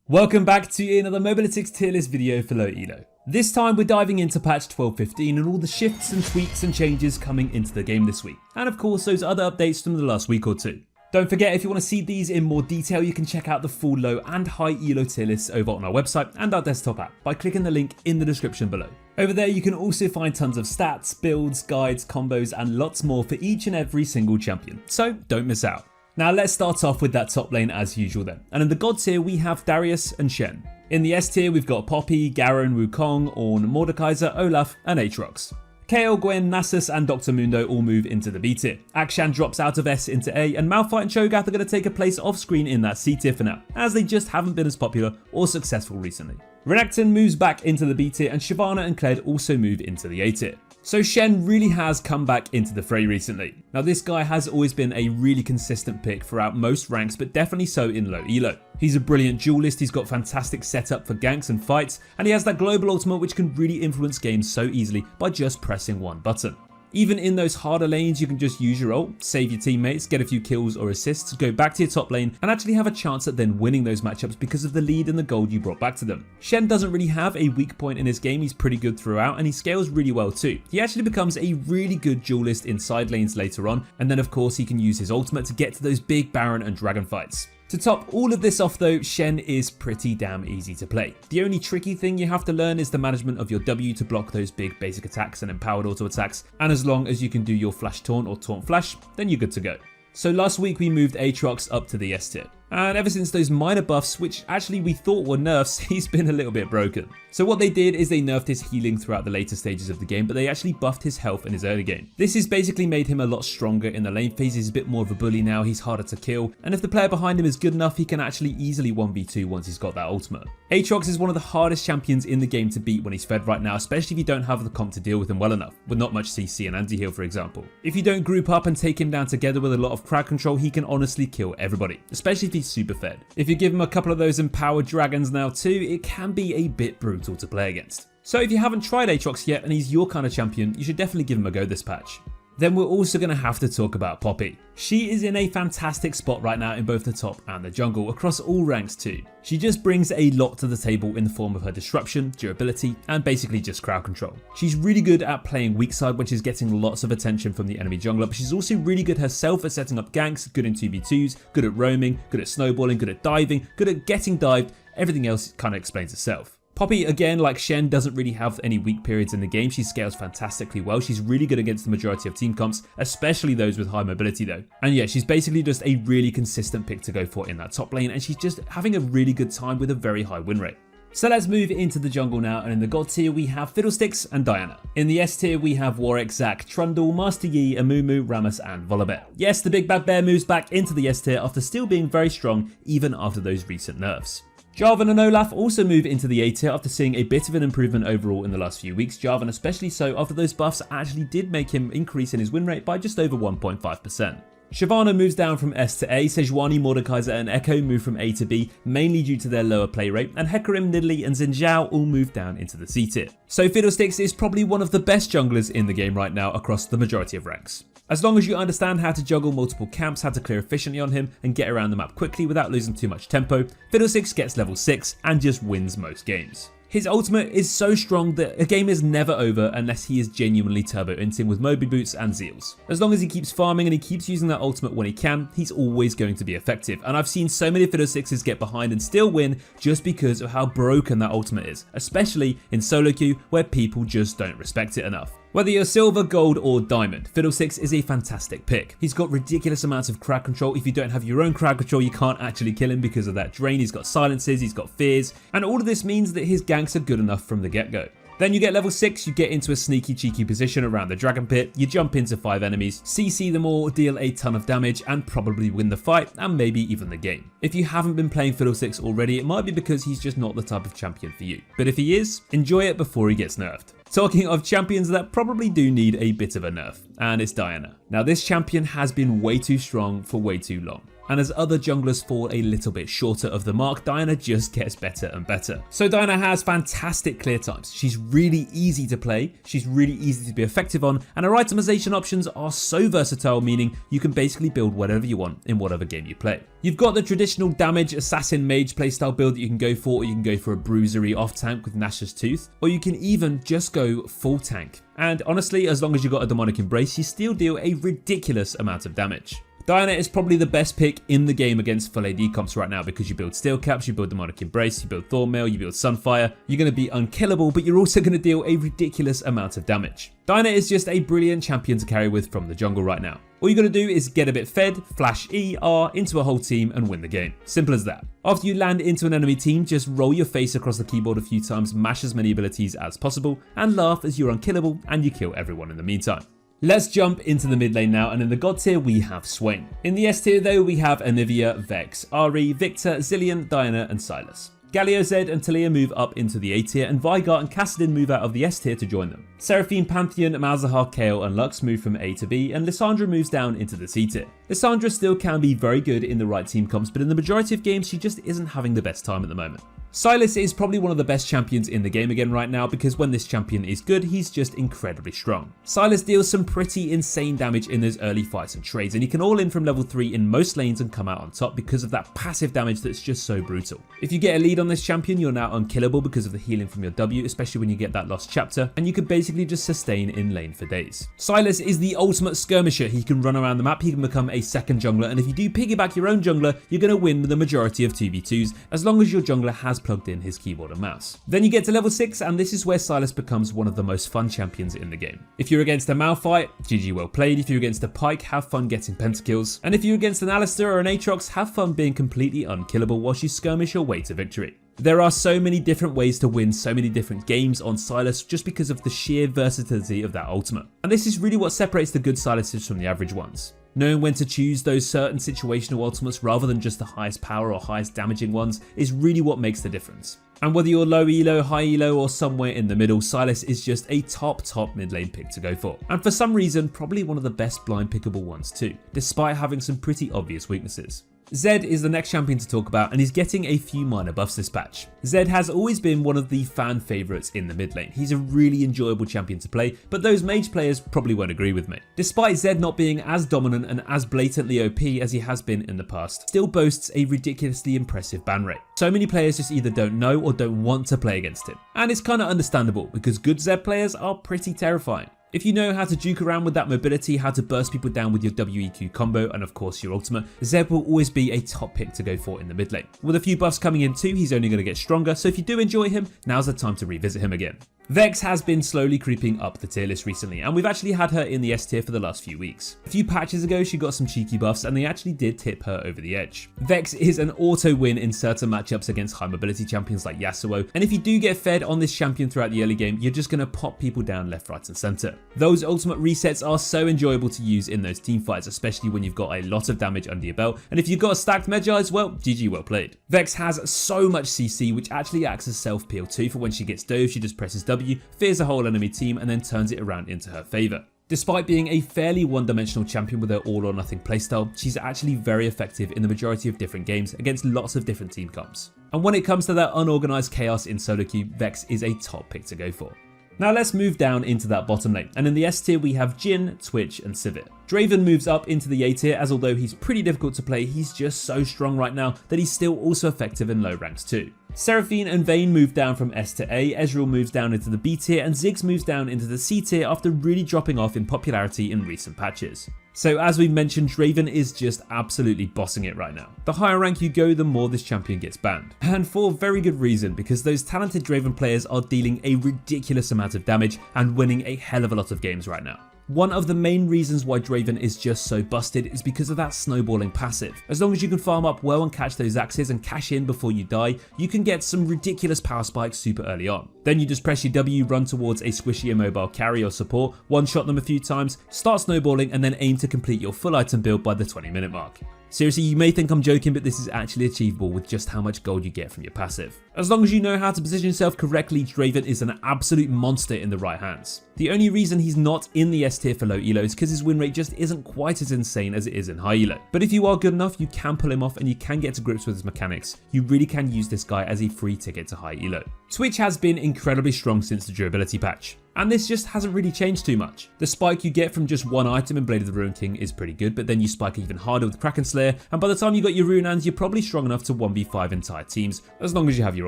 Welcome back to another Mobilitics tier list video for low-elo. This time we're diving into patch 12.15 and all the shifts and tweaks and changes coming into the game this week. And of course those other updates from the last week or two. Don't forget, if you want to see these in more detail, you can check out the full low and high elo tier lists over on our website and our desktop app by clicking the link in the description below. Over there you can also find tons of stats, builds, guides, combos and lots more for each and every single champion, so don't miss out. Now let's start off with that top lane as usual then, and in the god tier we have Darius and Shen. In the S tier we've got Poppy, Garen, Wukong, Ornn, Mordekaiser, Olaf and Aatrox. Kayle, Gwen, Nasus and Dr. Mundo all move into the B tier. Akshan drops out of S into A, and Malphite and Cho'Gath are going to take a place off screen in that C tier for now, as they just haven't been as popular or successful recently. Renekton moves back into the B tier, and Shyvana and Kled also move into the A tier. So Shen really has come back into the fray recently. Now this guy has always been a really consistent pick throughout most ranks, but definitely so in low elo. He's a brilliant duelist, he's got fantastic setup for ganks and fights, and he has that global ultimate which can really influence games so easily by just pressing one button. Even in those harder lanes, you can just use your ult, save your teammates, get a few kills or assists, go back to your top lane, and actually have a chance at then winning those matchups because of the lead and the gold you brought back to them. Shen doesn't really have a weak point in his game, he's pretty good throughout, and he scales really well too. He actually becomes a really good duelist in side lanes later on, and then of course he can use his ultimate to get to those big Baron and Dragon fights. To top all of this off though, Shen is pretty damn easy to play. The only tricky thing you have to learn is the management of your W to block those big basic attacks and empowered auto attacks, and as long as you can do your flash taunt or taunt flash, then you're good to go. So last week we moved Aatrox up to the S tier, and ever since those minor buffs, which actually we thought were nerfs, he's been a little bit broken. So what they did is they nerfed his healing throughout the later stages of the game, but they actually buffed his health in his early game. This has basically made him a lot stronger in the lane phase. He's a bit more of a bully now, he's harder to kill, and if the player behind him is good enough, he can actually easily 1v2 once he's got that ultimate. Aatrox is one of the hardest champions in the game to beat when he's fed right now, especially if you don't have the comp to deal with him well enough, with not much CC and anti-heal for example. If you don't group up and take him down together with a lot of crowd control, he can honestly kill everybody, especially if he's super fed. If you give him a couple of those empowered dragons now too, it can be a bit brutal to play against. So if you haven't tried Aatrox yet and he's your kind of champion, you should definitely give him a go this patch. Then we're also going to have to talk about Poppy. She is in a fantastic spot right now in both the top and the jungle, across all ranks too. She just brings a lot to the table in the form of her disruption, durability, and basically just crowd control. She's really good at playing weak side when she's getting lots of attention from the enemy jungler, but she's also really good herself at setting up ganks, good in 2v2s, good at roaming, good at snowballing, good at diving, good at getting dived. Everything else kind of explains itself. Poppy, again, like Shen, doesn't really have any weak periods in the game. She scales fantastically well. She's really good against the majority of team comps, especially those with high mobility though. And yeah, she's basically just a really consistent pick to go for in that top lane, and she's just having a really good time with a very high win rate. So let's move into the jungle now, and in the god tier we have Fiddlesticks and Janna. In the S tier we have Warwick, Zac, Trundle, Master Yi, Amumu, Rammus and Volibear. Yes, the big bad bear moves back into the S tier after still being very strong even after those recent nerfs. Jarvan and Olaf also move into the A tier after seeing a bit of an improvement overall in the last few weeks, Jarvan especially so after those buffs actually did make him increase in his win rate by just over 1.5%. Shyvana moves down from S to A, Sejuani, Mordekaiser and Echo move from A to B, mainly due to their lower play rate, and Hecarim, Nidalee and Xin Zhao all move down into the C tier. So Fiddlesticks is probably one of the best junglers in the game right now across the majority of ranks. As long as you understand how to juggle multiple camps, how to clear efficiently on him, and get around the map quickly without losing too much tempo, Fiddlesticks gets level 6 and just wins most games. His ultimate is so strong that a game is never over unless he is genuinely turbo-inting with Moby Boots and Zeals. As long as he keeps farming and he keeps using that ultimate when he can, he's always going to be effective, and I've seen so many Fiddlestickses get behind and still win just because of how broken that ultimate is, especially in solo queue where people just don't respect it enough. Whether you're silver, gold or diamond, Fiddlesticks is a fantastic pick. He's got ridiculous amounts of crowd control. If you don't have your own crowd control, you can't actually kill him because of that drain. He's got silences, he's got fears, and all of this means that his ganks are good enough from the get-go. Then you get level 6, you get into a sneaky cheeky position around the dragon pit, you jump into 5 enemies, CC them all, deal a ton of damage and probably win the fight and maybe even the game. If you haven't been playing Fiddlesticks already, it might be because he's just not the type of champion for you. But if he is, enjoy it before he gets nerfed. Talking of champions that probably do need a bit of a nerf, and it's Janna. Now this champion has been way too strong for way too long. And as other junglers fall a little bit shorter of the mark, Diana just gets better and better. So Diana has fantastic clear times. She's really easy to play, she's really easy to be effective on, and her itemization options are so versatile, meaning you can basically build whatever you want in whatever game you play. You've got the traditional damage assassin mage playstyle build that you can go for, or you can go for a bruisery off tank with Nash's Tooth, or you can even just go full tank. And honestly, as long as you've got a demonic embrace, you still deal a ridiculous amount of damage. Diana is probably the best pick in the game against full AD comps right now because you build Steel Caps, you build Demonic Embrace, you build Thornmail, you build Sunfire. You're going to be unkillable, but you're also going to deal a ridiculous amount of damage. Diana is just a brilliant champion to carry with from the jungle right now. All you got to do is get a bit fed, flash E, R into a whole team and win the game. Simple as that. After you land into an enemy team, just roll your face across the keyboard a few times, mash as many abilities as possible, and laugh as you're unkillable and you kill everyone in the meantime. Let's jump into the mid lane now, and in the god tier we have Swain. In the S tier though we have Anivia, Vex, Ahri, Victor, Zilean, Diana and Sylas. Galio, Zed and Taliyah move up into the A tier, and Veigar and Kassadin move out of the S tier to join them. Seraphine, Pantheon, Malzahar, Kayle and Lux move from A to B, and Lissandra moves down into the C tier. Lissandra still can be very good in the right team comps, but in the majority of games she just isn't having the best time at the moment. Sylas is probably one of the best champions in the game again right now because when this champion is good, he's just incredibly strong. Sylas deals some pretty insane damage in those early fights and trades, and he can all in from level 3 in most lanes and come out on top because of that passive damage that's just so brutal. If you get a lead on this champion, you're now unkillable because of the healing from your W, especially when you get that lost chapter, and you can basically just sustain in lane for days. Sylas is the ultimate skirmisher. He can run around the map, he can become a second jungler, and if you do piggyback your own jungler, you're going to win the majority of 2v2s as long as your jungler has plugged in his keyboard and mouse. Then you get to level 6, and this is where Sylas becomes one of the most fun champions in the game. If you're against a Malphite, GG well played. If you're against a Pyke, have fun getting pentakills. And if you're against an Alistar or an Aatrox, have fun being completely unkillable whilst you skirmish your way to victory. There are so many different ways to win so many different games on Sylas just because of the sheer versatility of that ultimate. And this is really what separates the good Sylases from the average ones. Knowing when to choose those certain situational ultimates rather than just the highest power or highest damaging ones is really what makes the difference. And whether you're low elo, high elo or somewhere in the middle, Sylas is just a top mid lane pick to go for. And for some reason, probably one of the best blind pickable ones too, despite having some pretty obvious weaknesses. Zed is the next champion to talk about, and he's getting a few minor buffs this patch. Zed has always been one of the fan favourites in the mid lane. He's a really enjoyable champion to play, but those mage players probably won't agree with me. Despite Zed not being as dominant and as blatantly OP as he has been in the past, still boasts a ridiculously impressive ban rate. So many players just either don't know or don't want to play against him. And it's kind of understandable because good Zed players are pretty terrifying. If you know how to juke around with that mobility, how to burst people down with your WEQ combo, and of course your ultimate, Zed will always be a top pick to go for in the mid lane. With a few buffs coming in too, he's only going to get stronger, so if you do enjoy him, now's the time to revisit him again. Vex has been slowly creeping up the tier list recently, and we've actually had her in the S tier for the last few weeks. A few patches ago, she got some cheeky buffs, and they actually did tip her over the edge. Vex is an auto win in certain matchups against high mobility champions like Yasuo, and if you do get fed on this champion throughout the early game, you're just going to pop people down left, right and center. Those ultimate resets are so enjoyable to use in those team fights, especially when you've got a lot of damage under your belt, and if you've got a stacked Medjay, well, GG well played. Vex has so much CC, which actually acts as self-peel too, for when she gets dove, she just presses W, fears a whole enemy team and then turns it around into her favour. Despite being a fairly one-dimensional champion with her all-or-nothing playstyle, she's actually very effective in the majority of different games against lots of different team comps. And when it comes to that unorganised chaos in solo queue, Vex is a top pick to go for. Now let's move down into that bottom lane, and in the S tier we have Jhin, Twitch and Sivir. Draven moves up into the A tier, as although he's pretty difficult to play, he's just so strong right now that he's still also effective in low ranks too. Seraphine and Vayne move down from S to A, Ezreal moves down into the B tier, and Ziggs moves down into the C tier after really dropping off in popularity in recent patches. So as we mentioned, Draven is just absolutely bossing it right now. The higher rank you go, the more this champion gets banned. And for very good reason, because those talented Draven players are dealing a ridiculous amount of damage and winning a hell of a lot of games right now. One of the main reasons why Draven is just so busted is because of that snowballing passive. As long as you can farm up well and catch those axes and cash in before you die, you can get some ridiculous power spikes super early on. Then you just press your W, run towards a squishy immobile carry or support, one-shot them a few times, start snowballing, and then aim to complete your full item build by the 20-minute mark. Seriously, you may think I'm joking, but this is actually achievable with just how much gold you get from your passive. As long as you know how to position yourself correctly, Draven is an absolute monster in the right hands. The only reason he's not in the S tier for low elo is because his win rate just isn't quite as insane as it is in high elo. But if you are good enough, you can pull him off and you can get to grips with his mechanics. You really can use this guy as a free ticket to high elo. Twitch has been incredibly strong since the durability patch, and this just hasn't really changed too much. The spike you get from just one item in Blade of the Ruined King is pretty good, but then you spike even harder with Kraken Slayer, and by the time you got your rune hands, you're probably strong enough to 1v5 entire teams, as long as you have your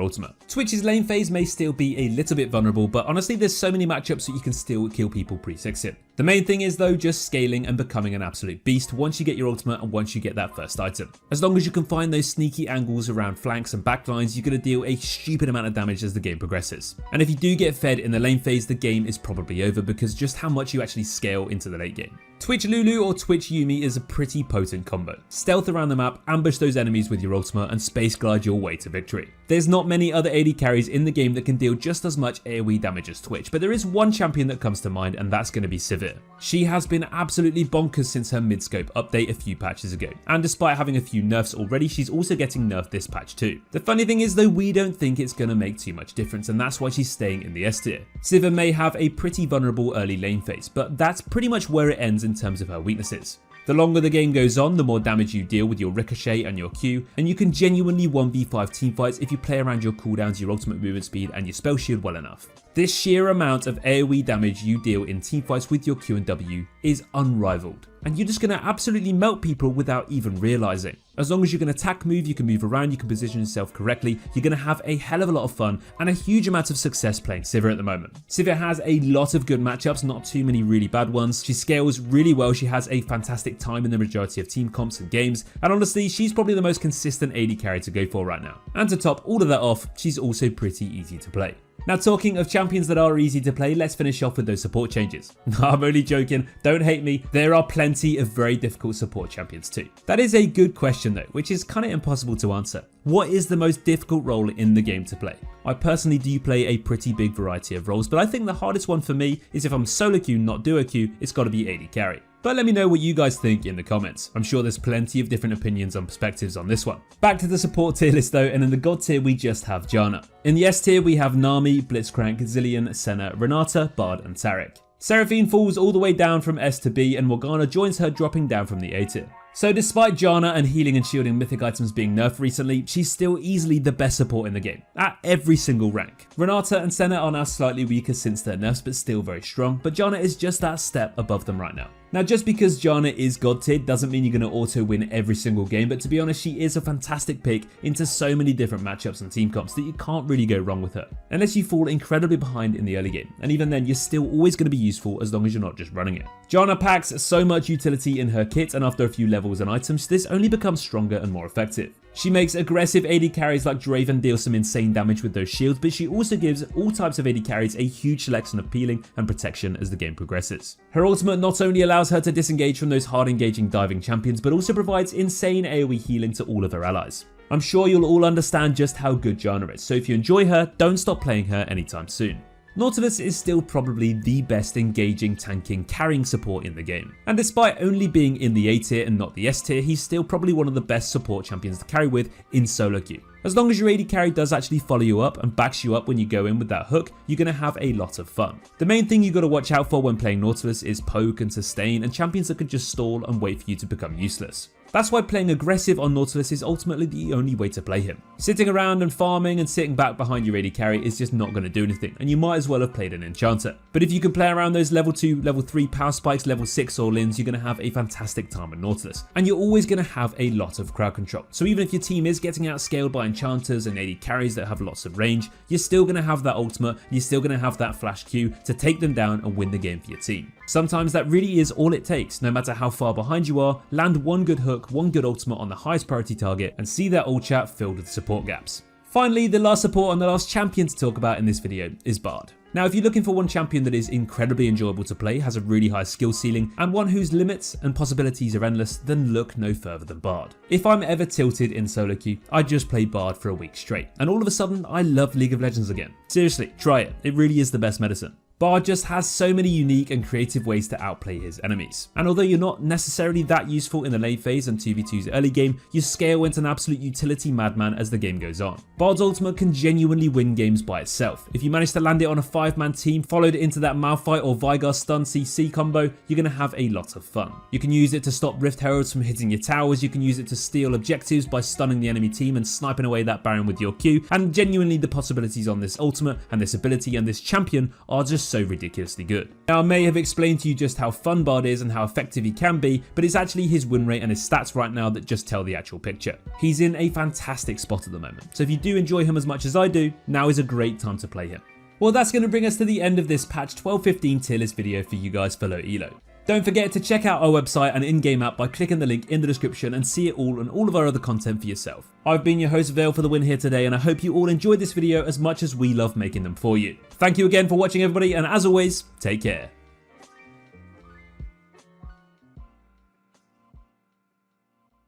ultimate. Twitch's lane phase may still be a little bit vulnerable, but honestly there's so many matchups that you can still kill people pretty sexy. The main thing is though just scaling and becoming an absolute beast once you get your ultimate and once you get that first item. As long as you can find those sneaky angles around flanks and backlines, you're going to deal a stupid amount of damage as the game progresses. And if you do get fed in the lane phase, the game is probably over because just how much you actually scale into the late game. Twitch Lulu or Twitch Yuumi is a pretty potent combo. Stealth around the map, ambush those enemies with your ultimate, and space glide your way to victory. There's not many other AD carries in the game that can deal just as much AoE damage as Twitch, but there is one champion that comes to mind, and that's going to be Sivir. She has been absolutely bonkers since her mid-scope update a few patches ago, and despite having a few nerfs already, she's also getting nerfed this patch too. The funny thing is though, we don't think it's going to make too much difference, and that's why she's staying in the S tier. Sivir may have a pretty vulnerable early lane phase, but that's pretty much where it ends in terms of her weaknesses. The longer the game goes on, the more damage you deal with your ricochet and your Q, and you can genuinely 1v5 teamfights if you play around your cooldowns, your ultimate movement speed, and your spell shield well enough. This sheer amount of AoE damage you deal in teamfights with your Q and W is unrivaled, and you're just going to absolutely melt people without even realizing. As long as you can attack move, you can move around, you can position yourself correctly, you're going to have a hell of a lot of fun and a huge amount of success playing Sivir at the moment. Sivir has a lot of good matchups, not too many really bad ones. She scales really well, she has a fantastic time in the majority of team comps and games, and honestly, she's probably the most consistent AD carry to go for right now. And to top all of that off, she's also pretty easy to play. Now talking of champions that are easy to play, let's finish off with those support changes. No, I'm only joking, don't hate me, there are plenty of very difficult support champions too. That is a good question though, which is kind of impossible to answer. What is the most difficult role in the game to play? I personally do play a pretty big variety of roles, but I think the hardest one for me is if I'm solo queue, not duo queue, it's got to be AD carry. But let me know what you guys think in the comments. I'm sure there's plenty of different opinions and perspectives on this one. Back to the support tier list though, and in the God tier we just have Janna. In the S tier we have Nami, Blitzcrank, Zilean, Senna, Renata, Bard and Taric. Seraphine falls all the way down from S to B, and Morgana joins her, dropping down from the A tier. So despite Janna and healing and shielding mythic items being nerfed recently, she's still easily the best support in the game, at every single rank. Renata and Senna are now slightly weaker since their nerfs, but still very strong, but Janna is just that step above them right now. Now just because Janna is God tier doesn't mean you're going to auto win every single game, but to be honest, she is a fantastic pick into so many different matchups and team comps that you can't really go wrong with her, unless you fall incredibly behind in the early game, and even then you're still always going to be useful as long as you're not just running it. Janna packs so much utility in her kit, and after a few levels and items, this only becomes stronger and more effective. She makes aggressive AD carries like Draven deal some insane damage with those shields, but she also gives all types of AD carries a huge selection of peeling and protection as the game progresses. Her ultimate not only allows her to disengage from those hard engaging diving champions, but also provides insane AoE healing to all of her allies. I'm sure you'll all understand just how good Janna is, so if you enjoy her, don't stop playing her anytime soon. Nautilus is still probably the best engaging, tanking, carrying support in the game. And despite only being in the A tier and not the S tier, he's still probably one of the best support champions to carry with in solo queue. As long as your AD carry does actually follow you up and backs you up when you go in with that hook, you're going to have a lot of fun. The main thing you got to watch out for when playing Nautilus is poke and sustain, and champions that could just stall and wait for you to become useless. That's why playing aggressive on Nautilus is ultimately the only way to play him. Sitting around and farming and sitting back behind your AD carry is just not going to do anything, and you might as well have played an enchanter. But if you can play around those level 2, level 3 power spikes, level 6 all-ins, you're going to have a fantastic time with Nautilus. And you're always going to have a lot of crowd control. So even if your team is getting outscaled by enchanters and AD carries that have lots of range, you're still going to have that ultimate, and you're still going to have that flash Q to take them down and win the game for your team. Sometimes that really is all it takes. No matter how far behind you are, land one good hook, one good ultimate on the highest priority target, and see that ult chat filled with support gaps. Finally, the last support and the last champion to talk about in this video is Bard. Now, if you're looking for one champion that is incredibly enjoyable to play, has a really high skill ceiling, and one whose limits and possibilities are endless, then look no further than Bard. If I'm ever tilted in solo queue, I just play Bard for a week straight, and all of a sudden, I love League of Legends again. Seriously, try it. It really is the best medicine. Bard just has so many unique and creative ways to outplay his enemies. And although you're not necessarily that useful in the late phase and 2v2's early game, you scale into an absolute utility madman as the game goes on. Bard's ultimate can genuinely win games by itself. If you manage to land it on a 5-man team, followed into that Malphite or Veigar stun CC combo, you're going to have a lot of fun. You can use it to stop Rift Heralds from hitting your towers, you can use it to steal objectives by stunning the enemy team and sniping away that Baron with your Q, and genuinely the possibilities on this ultimate and this ability and this champion are just so ridiculously good. Now, I may have explained to you just how fun Bard is and how effective he can be, but it's actually his win rate and his stats right now that just tell the actual picture. He's in a fantastic spot at the moment, so if you do enjoy him as much as I do, now is a great time to play him. Well, that's going to bring us to the end of this patch 12.15 tier list video for you guys for Low-Elo. Don't forget to check out our website and in-game app by clicking the link in the description and see it all and all of our other content for yourself. I've been your host Vale for the win here today, and I hope you all enjoyed this video as much as we love making them for you. Thank you again for watching, everybody, and as always, take care.